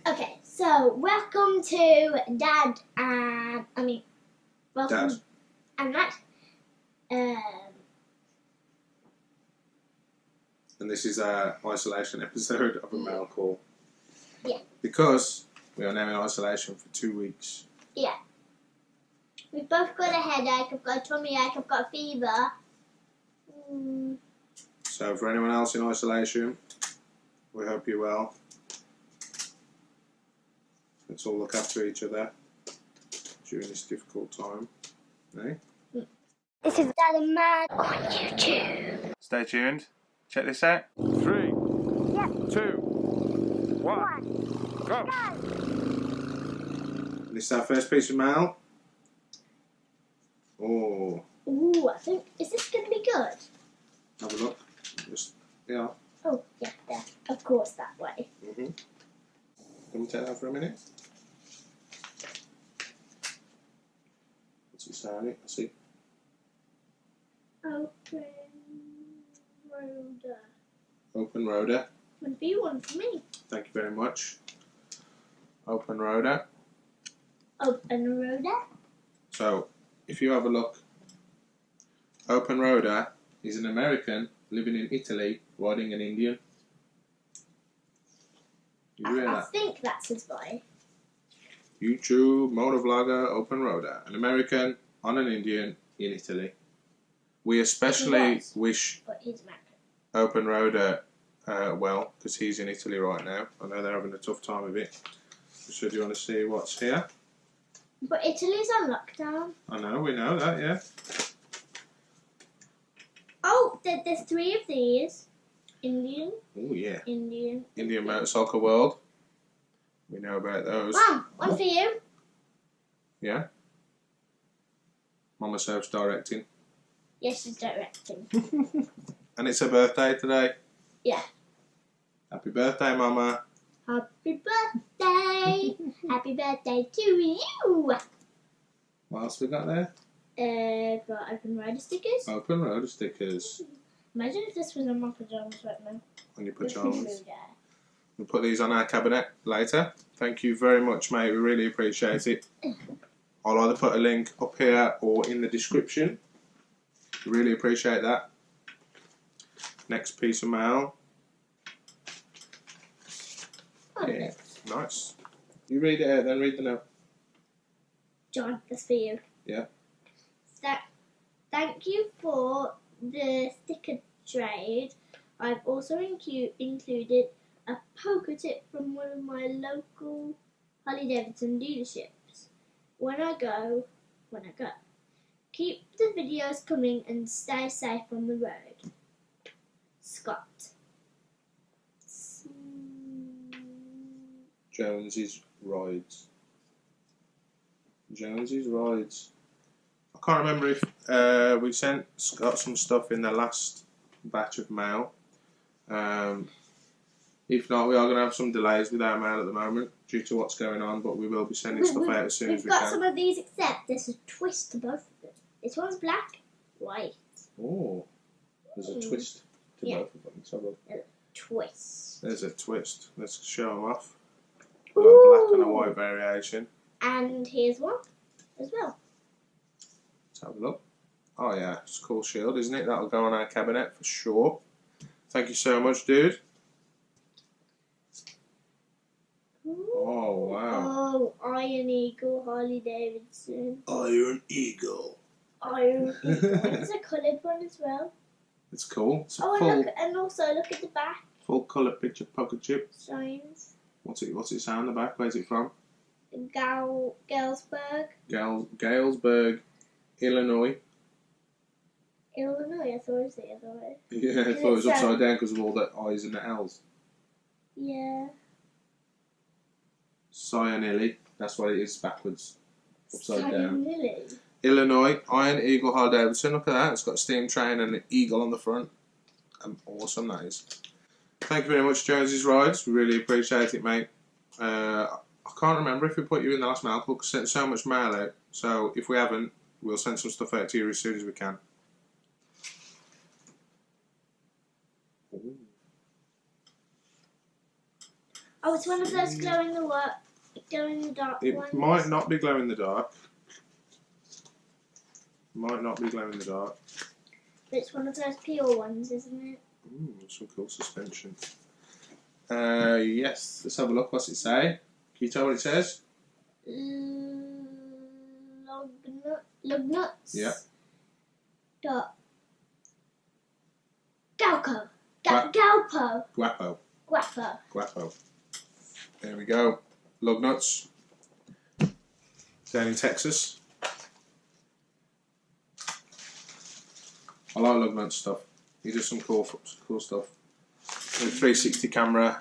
Okay, so welcome to Dad and welcome Dad. and Matt. And this is our isolation episode of a mail call. Yeah. Because we are now in isolation for 2 weeks. Yeah. We've both got a headache, I've got a tummy ache, I've got a fever. So for anyone else in isolation, we hope you're well. Let's all look after each other during this difficult time. Eh? This is Dad and Matt on YouTube. Stay tuned. Check this out. 3, 2, 1, go! This is our first piece of mail. Oh. Ooh, I think, is this going to be good? Have a look. Just, yeah. Oh, yeah, there. Of course, that way. Can we take that for a minute? What's it say on it? I see. Open Rhoda. Open Rhoda. One for you, one for me. Thank you very much. Open Rhoda. Open Rhoda. So, if you have a look, Open Rhoda is an American living in Italy riding an Indian. You I realise that? think that's his boy. YouTube motovlogger Open Rhoda, an American on an Indian in Italy. We especially wish But he's American. Open Rhoda well, because he's in Italy right now. I know they're having a tough time of it. So do you want to see what's here? But Italy's on lockdown. I know, we know that, yeah. Oh, there's 3 of these. Indian. Oh yeah. Indian. Indian Motorcycle World. We know about those. One for you. Yeah. Mama Soap's directing. Yes, she's directing. And it's her birthday today. Yeah. Happy birthday, Mama. Happy birthday. Happy birthday to you. What else we got there? Got Open Rider stickers. Open Rhoda stickers. Imagine if this was on my pajamas right now. On your This pajamas. is really We'll put these on our cabinet later. Thank you very much, mate. We really appreciate it. I'll either put a link up here or in the description. Really appreciate that. Next piece of mail. Oh, Yeah, nice. You read it out, then read the note. John, that's for you. Yeah. Thank you for the sticker trade. I've also included a poker tip from one of my local Harley-Davidson dealerships. When I go. Keep the videos coming and stay safe on the road. Scott. Jonesy's Rides. Jonesy's Rides. I can't remember if we sent Scott some stuff in the last batch of mail. If not, we are going to have some delays with our mail at the moment due to what's going on, but we will be sending stuff out as soon as we We've got can. some of these, except there's a twist to both of them. This one's black, white. Oh, there's a twist to both of them. Let's have a look. Twist. There's a twist. Let's show them off. Ooh. A black and a white variation. And here's one as well. Let's have a look. Oh yeah, it's a cool shield, isn't it? That'll go on our cabinet for sure. Thank you so much, dude. Oh wow. Oh, Iron Eagle Harley Davidson. Iron Eagle. Iron Eagle. It's a coloured one as well. It's cool. It's a And also look at the back. full colour picture pocket chip. Shines. What's it say on the back? Where's it from? Galesburg. Galesburg, Illinois. Illinois, I thought it was the other way. Yeah, I thought it was upside down because of all the I's and the L's. Yeah. Cyanelli, that's what it is backwards. Upside down. Lily. Illinois, Iron Eagle Harley Davidson. Look at that. It's got a steam train and an eagle on the front. Awesome that is. Thank you very much, Jonesy's Rides. We really appreciate it, mate. I can't remember if we put you in the last mail book. Sent so much mail out. So if we haven't, we'll send some stuff out to you as soon as we can. Ooh. Oh, it's one of those glow in the dark It ones. might not be glow in the dark. Might not be glow in the dark. But it's one of those pure ones, isn't it? Some cool suspension. Yes, let's have a look. What's it say? Can you tell what it says? Lugnuts. Yeah. Dot. Galco. Guapo. Guapo. There we go. Lug nuts. Down in Texas. I like lug nut stuff. He does some cool stuff. With a 360 camera.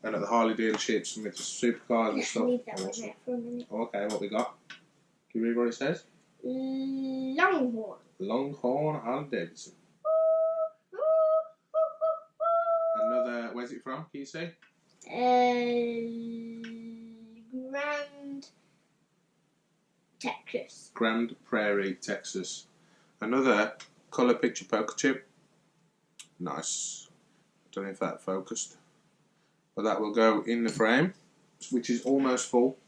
And at the Harley dealerships and with the supercars and stuff. Leave that one there for a minute. Okay, what we got? Can you read what it says? Longhorn. Longhorn Harley Davidson. Another, where's it from? Can you say? Grand Prairie, Texas. Another colour picture poker chip. Nice. Don't know if that focused. But that will go in the frame, which is almost full.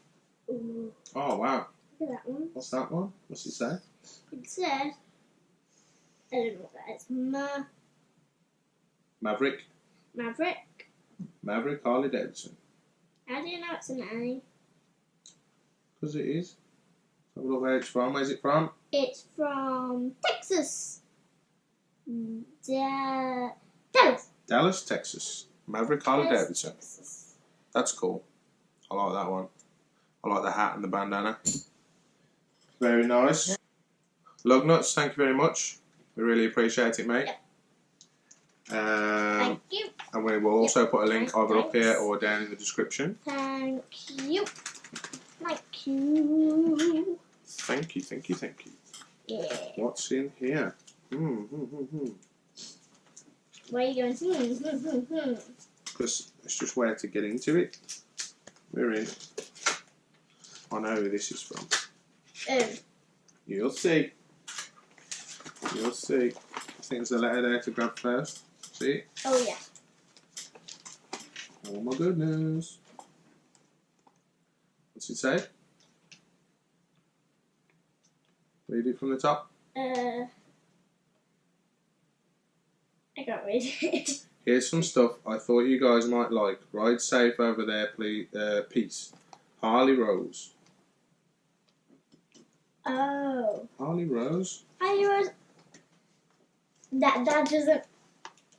Ooh. Oh, wow. Look at that one. What's that one? What's it say? It says, I don't know what that is. Maverick. Maverick. Harley Davidson. How do you know it's an A? Because it is. Have a look where it's from. Where's it from? It's from Texas. Dallas, Texas. Maverick Harley Davidson. Texas. That's cool. I like that one. I like the hat and the bandana. Very nice. Lug nuts, thank you very much. We really appreciate it, mate. Yep. Thank you. And we will also put a link either up Thanks. here or down in the description. Thank you. Thank you. Thank you. Yeah. What's in here? Where are you going? Because it's just where to get into it. We're in. I know who this is from. You'll see. You'll see. I think there's a letter there to grab first. See? Oh, yeah. Oh my goodness. What's it say? Read it from the top. I can't read it. Here's some stuff I thought you guys might like. Ride safe over there, please. Peace. Harley Rose. Oh. Harley Rose? Harley Rose. That doesn't.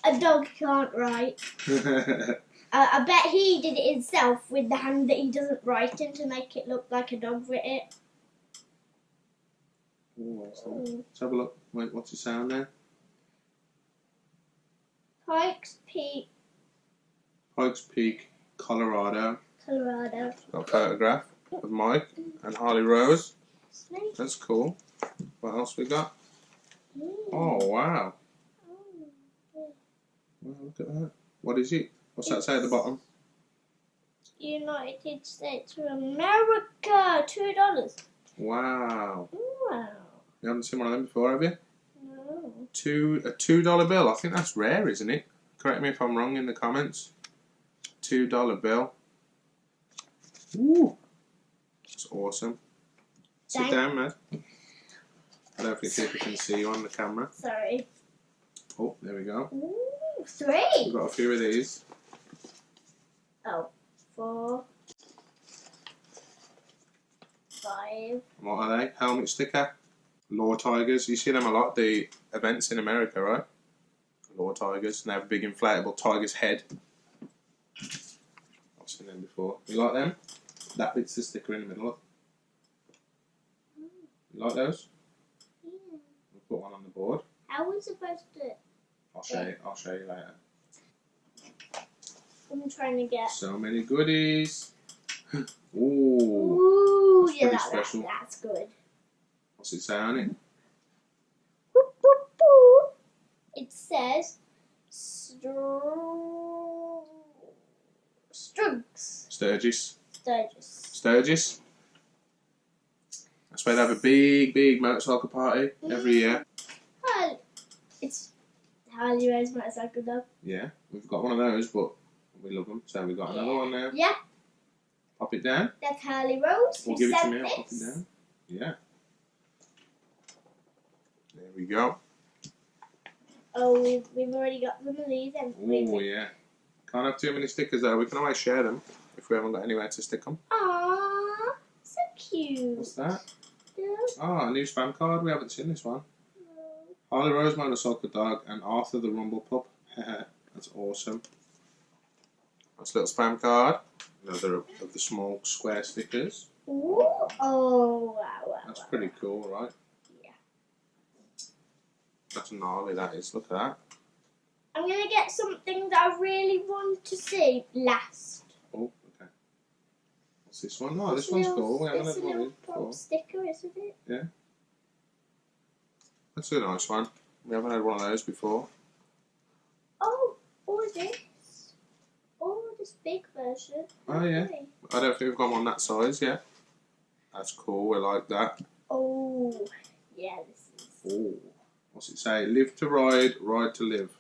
A dog can't write. I bet he did it himself with the hand that he doesn't write in to make it look like a dog writ it. Let's have a look. Wait, what's the sound there? Pikes Peak, Colorado. Colorado. Got a photograph of Mike and Harley Rose. That's cool. What else we got? Oh, wow. Wow, look at that. What is it? What's that say at the bottom? United States of America, $2. Wow. Wow. You haven't seen one of them before, have you? No. A $2 bill. I think that's rare, isn't it? Correct me if I'm wrong in the comments. $2 bill. Ooh. That's awesome. Sit down, man. I don't think people can see you on the camera. Sorry. Oh, there we go. Ooh, 3. We've got a few of these. Oh, 4. 5. What are they? Helmet sticker. Law tigers. You see them a lot, the events in America, right? Law tigers. And they have a big inflatable tiger's head. I've seen them before. You like them? That bit's the sticker in the middle. You like those? Yeah. We'll put one on the board. How are we supposed to... I'll show you later. I'm trying to get... So many goodies. Ooh. Ooh, That's yeah, pretty special. that's good. What's it say on it? Boop, boop, boop. It says... Sturgis. Sturgis. That's where they have a big motorcycle party every year. Well, it's Harley Rose motorcycle dog. Yeah, we've got one of those, but We love them. So we've got another one now. Yeah. Pop it down. That's Harley Rose. Or give it to me. I'll pop it down. Yeah. There we go. Oh, we've already got some of these, haven't we? Oh, yeah. Can't have too many stickers though. We can always share them if we haven't got anywhere to stick them. Aww, so cute. What's that? Yeah. Oh, a new spam card. We haven't seen this one. Harley Rose Motorcycle Dog and Arthur the Rumble Pup. That's awesome. That's a little spam card. Another of the small square stickers. Ooh. Oh, wow. That's pretty cool, right? Yeah. That's gnarly, that is. Look at that. I'm going to get something that I really want to see last. Oh, okay. What's this one? Oh, this one's cool. We haven't It's had a one of little these before. pop sticker, isn't it? Yeah. That's a nice one. We haven't had one of those before. Oh, or this. Oh, this big version. Oh, yeah. Okay. I don't think we've got one that size yet. That's cool. We like that. Oh, yeah, this is. Oh, what's it say? Live to ride, ride to live.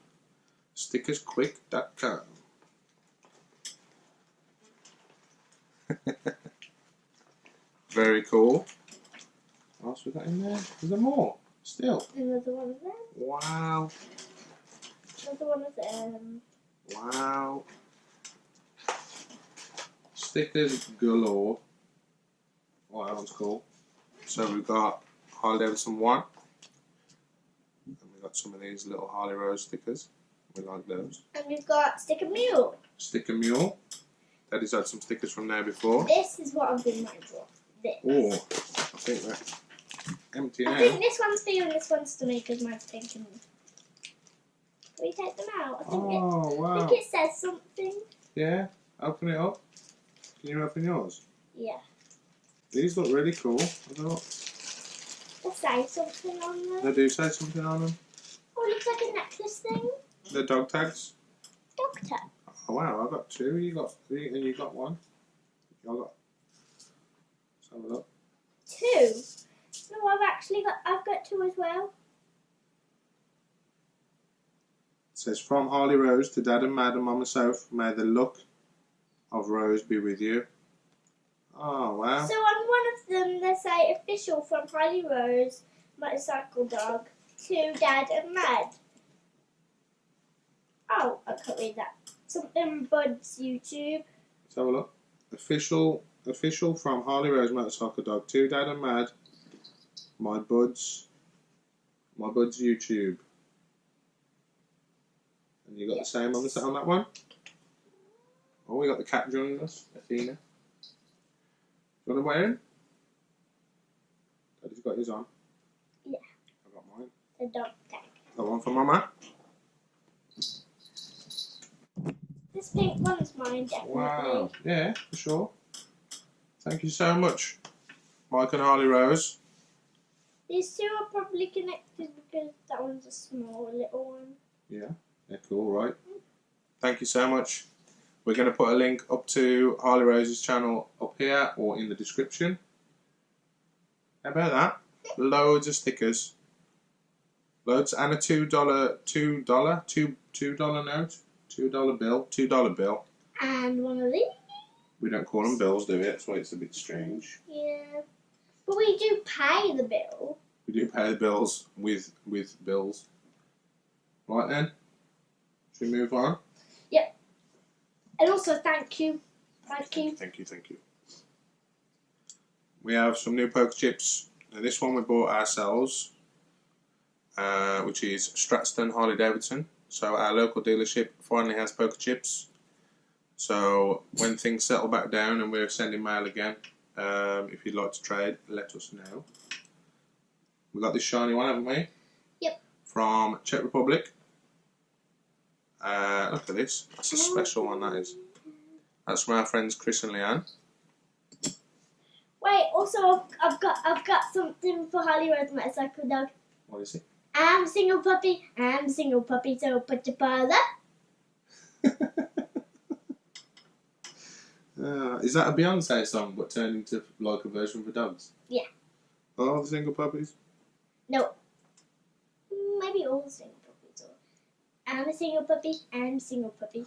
Stickersquick.com. Very cool. What else we got in there? Is there more? Still. Another one of them. Wow. Another one of them. Wow. Stickers galore. Oh, that one's cool. So we've got Harley Davidson 1. And we've got some of these little Harley Rose stickers. We like those. And we've got Sticker Mule. Sticker Mule. Daddy's had some stickers from there before. This is what I've been waiting for. This. Oh, I think they're empty now. I think this one's for you and this one's to me because mine's pink and... Can we take them out? I Wow. think it says something. Yeah, open it up. Can you open yours? Yeah. These look really cool. I don't know. They say something on them. They do say something on them. Oh, it looks like a necklace thing. They're dog tags. Dog tag. Oh wow, I got 2. You got 3, and you got 1. I got. Let's have a look. 2? No, I've got 2 as well. It says from Harley Rose to Dad and Mad and Mama Soph, may the luck of Rose be with you. Oh wow. So on one of them they say official from Harley Rose Motorcycle Dog to Dad and Mad. Oh, I can't read that. Something Bud's YouTube. Let's have a look. Official from Harley Rose Motorcycle Dog to Dad and Mad. My Bud's YouTube. And you got the same on that one? Oh, we got the cat joining us, Athena. Do you want to wear him? Daddy's got his on. Yeah. I got mine. The dog tag. Got one for Mama. This pink one's mine, definitely. Wow. Yeah, for sure. Thank you so much, Mike and Harley Rose. These 2 are probably connected because that one's a small little one. Yeah, they're cool, right? Thank you so much. We're going to put a link up to Harley Rose's channel up here or in the description. How about that? Loads of stickers. Loads and a $2 note. $2 bill. $2 bill. And one of these. We don't call them bills, do we? That's why it's a bit strange. Yeah. But we do pay the bill. We do pay the bills with bills. Right then. Should we move on? Yep. And also thank you. Thank you. Thank you. We have some new poker chips. Now this one we bought ourselves, which is Stratton Harley Davidson. So our local dealership finally has poker chips. So when things settle back down and we're sending mail again, if you'd like to trade, let us know. We got this shiny one, haven't we? Yep. From Czech Republic. Look at this. That's a special one, that is. That's from our friends Chris and Leanne. Wait, also I've got something for Harley Rose Motorcycle Dog. What is it? I'm a single puppy, so put your paws up. Is that a Beyonce song but turned into like a version for dogs? Yeah. Oh, the single puppies? No. Maybe all single puppies. I'm a single puppy, I'm a single puppy.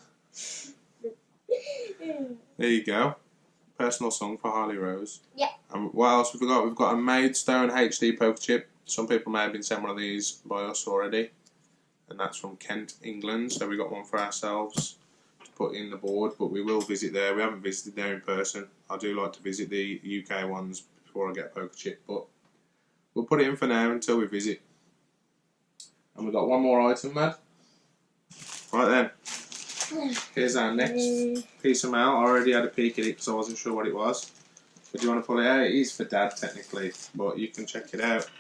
There you go. Personal song for Harley Rose. Yeah. And what else have we got? We've got a Maidstone HD poker chip. Some people may have been sent one of these by us already. And that's from Kent, England. So we got one for ourselves to put in the board. But we will visit there. We haven't visited there in person. I do like to visit the UK ones before I get a poker chip. But we'll put it in for now until we visit. And we've got one more item, lad. Right then. Here's our next piece of mail. I already had a peek at it because I wasn't sure what it was. But do you want to pull it out? It is for Dad, technically, but you can check it out.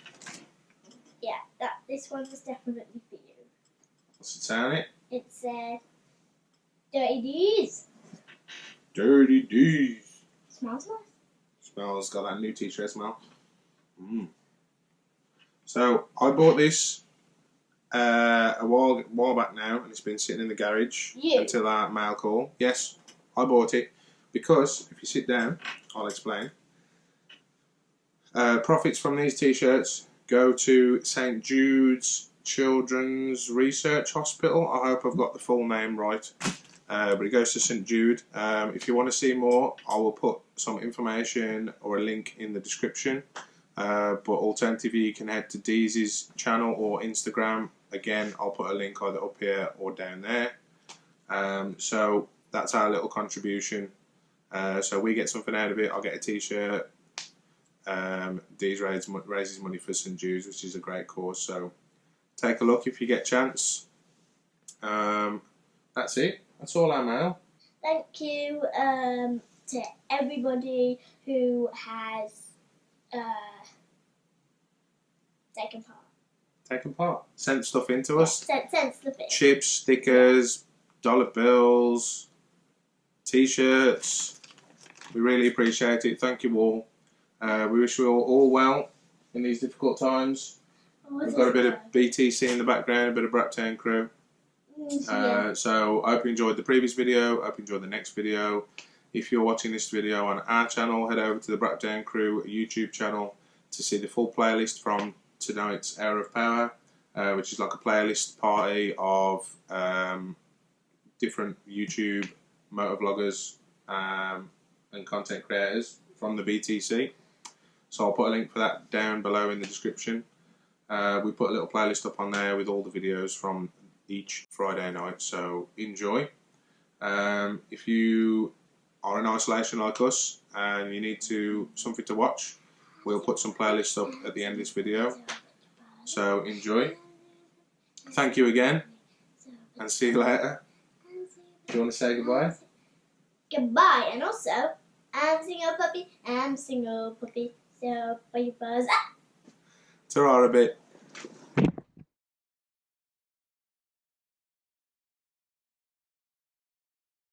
Yeah, this one was definitely for you. What's it say on it? It said, Dirty D's. Dirty D's. Smells nice. Smells, got that new t-shirt smell. So, I bought this a while back now, and it's been sitting in the garage until our mail call. Yes, I bought it because if you sit down, I'll explain. Profits from these t-shirts go to St Jude's Children's Research Hospital. I hope I've got the full name right, but it goes to St Jude. If you want to see more, I will put some information or a link in the description. But alternatively, you can head to Deezy's channel or Instagram. Again, I'll put a link either up here or down there. So that's our little contribution. So we get something out of it. I'll get a t-shirt. Deez raises money for St Jude's, which is a great cause. So take a look if you get a chance. That's it. That's all our mail. Thank you to everybody who has taken part. Sent stuff into us. Sent stuff in. Chips, stickers, dollar bills, t-shirts. We really appreciate it. Thank you all. We wish you all well in these difficult times. We've got a bit of BTC in the background, a bit of Braptown crew. So I hope you enjoyed the previous video. I hope you enjoyed the next video. If you're watching this video on our channel, head over to the Braptown Crew YouTube channel to see the full playlist from tonight's Hour of Power, which is like a playlist party of different YouTube motovloggers and content creators from the BTC. So I'll put a link for that down below in the description. We put a little playlist up on there with all the videos from each Friday night, so enjoy. If you are in isolation like us and you need something to watch, we'll put some playlists up at the end of this video. So enjoy. Thank you again, and see you later. Do you want to say goodbye? Goodbye, and also, I'm single puppy, so bye buzz. Ta-ra a bit.